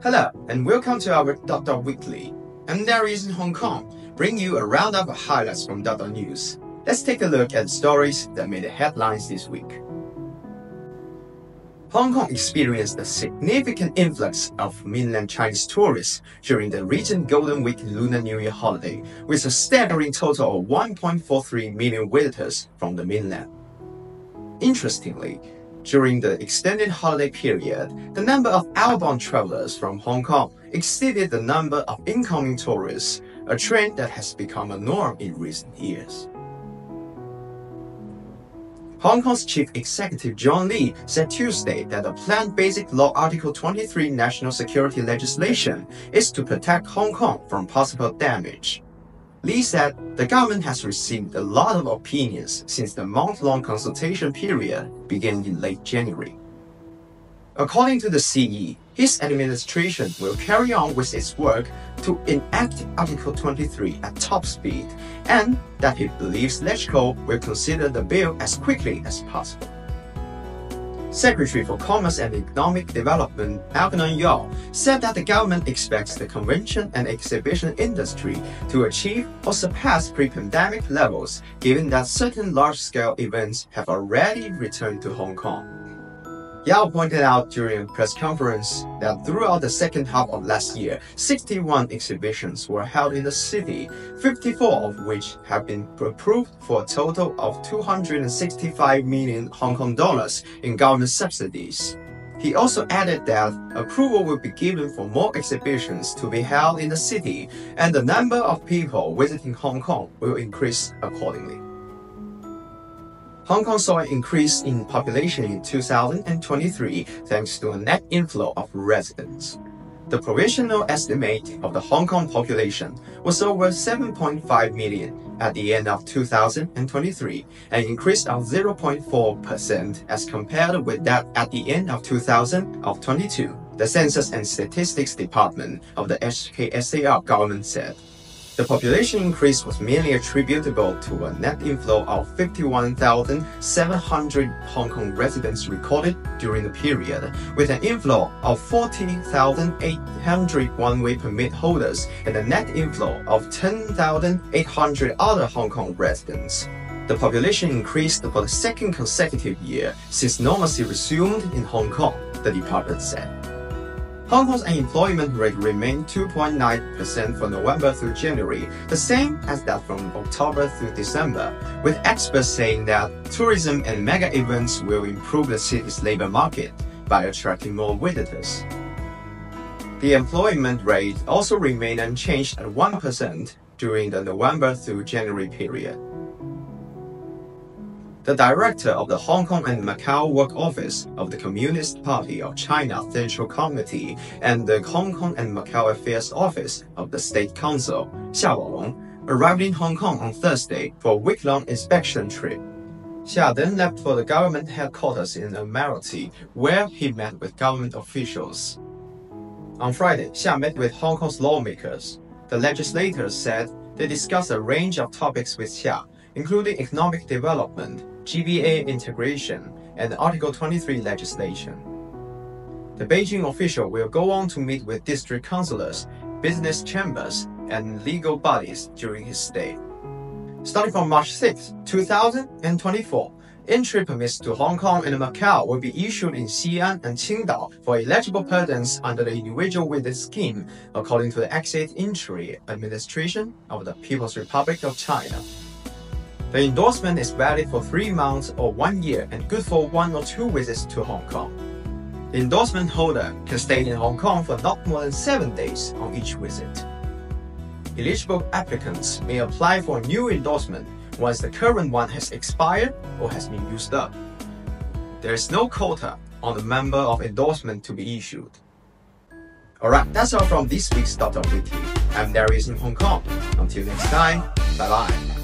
Hello and welcome to our Dot Weekly. I'm Darius in Hong Kong, bringing you a roundup of highlights from Dot News. Let's take a look at the stories that made the headlines this week. Hong Kong experienced a significant influx of mainland Chinese tourists during the recent Golden Week Lunar New Year holiday, with a staggering total of 1.43 million visitors from the mainland. Interestingly, during the extended holiday period, the number of outbound travelers from Hong Kong exceeded the number of incoming tourists, a trend that has become a norm in recent years. Hong Kong's Chief Executive John Lee said Tuesday that the planned Basic Law Article 23 national security legislation is to protect Hong Kong from possible damage. Lee said the government has received a lot of opinions since the month-long consultation period began in late January. According to the CE, his administration will carry on with its work to enact Article 23 at top speed, and that he believes LegCo will consider the bill as quickly as possible. Secretary for Commerce and Economic Development Algernon Yeoh said that the government expects the convention and exhibition industry to achieve or surpass pre-pandemic levels, given that certain large-scale events have already returned to Hong Kong. Yeoh pointed out during a press conference that throughout the second half of last year, 61 exhibitions were held in the city, 54 of which have been approved for a total of 265 million Hong Kong dollars in government subsidies. He also added that approval will be given for more exhibitions to be held in the city, and the number of people visiting Hong Kong will increase accordingly. Hong Kong saw an increase in population in 2023 thanks to a net inflow of residents. The provisional estimate of the Hong Kong population was over 7.5 million at the end of 2023, an increase of 0.4% as compared with that at the end of 2022, the Census and Statistics Department of the HKSAR government said. The population increase was mainly attributable to a net inflow of 51,700 Hong Kong residents recorded during the period, with an inflow of 40,800 one-way permit holders and a net inflow of 10,800 other Hong Kong residents. The population increased for the second consecutive year since normalcy resumed in Hong Kong, the department said. Hong Kong's unemployment rate remained 2.9% from November through January, the same as that from October through December, with experts saying that tourism and mega events will improve the city's labor market by attracting more visitors. The employment rate also remained unchanged at 1% during the November through January period. The director of the Hong Kong and Macau Work Office of the Communist Party of China Central Committee and the Hong Kong and Macau Affairs Office of the State Council, Xia Baolong, arrived in Hong Kong on Thursday for a week-long inspection trip. Xia then left for the government headquarters in Admiralty, where he met with government officials. On Friday, Xia met with Hong Kong's lawmakers. The legislators said they discussed a range of topics with Xia, including economic development, GBA integration, and Article 23 legislation. The Beijing official will go on to meet with district councillors, business chambers, and legal bodies during his stay. Starting from March 6, 2024, entry permits to Hong Kong and Macau will be issued in Xi'an and Qingdao for eligible persons under the Individual Visit Scheme, according to the Exit Entry Administration of the People's Republic of China. The endorsement is valid for 3 months or 1 year and good for 1 or 2 visits to Hong Kong. The endorsement holder can stay in Hong Kong for not more than 7 days on each visit. Eligible applicants may apply for a new endorsement once the current one has expired or has been used up. There is no quota on the number of endorsements to be issued. Alright, that's all from this week's Dot Weekly. I'm Darius in Hong Kong. Until next time, bye-bye.